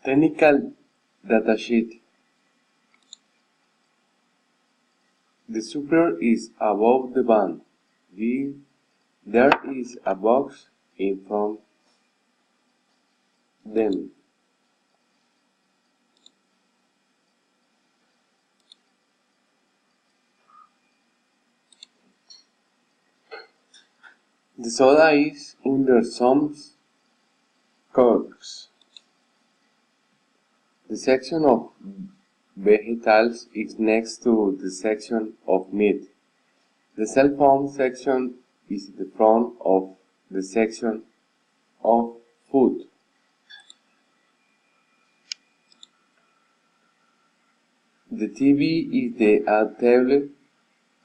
Technical datasheet. The supplier is above the van. There is a box in front them. The soda is under some corks. The section of vegetables is next to the section of meat. The cell phone section is the front of the section of food. The TV is the table.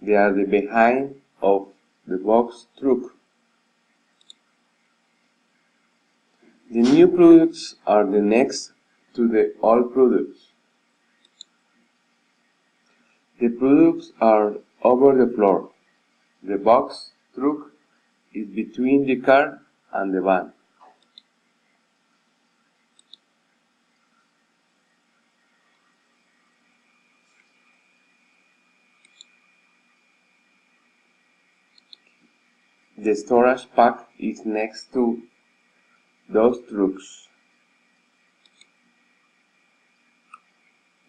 They are the behind of the box truck. The new products are the next to the old products. The products are over the floor. The box truck is between the car and the van. The storage pack is next to those trucks.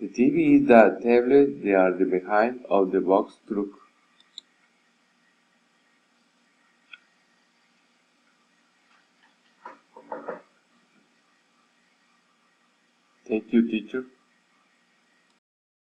The TV is the tablet. They are the behind of the box truck. Thank you, teacher.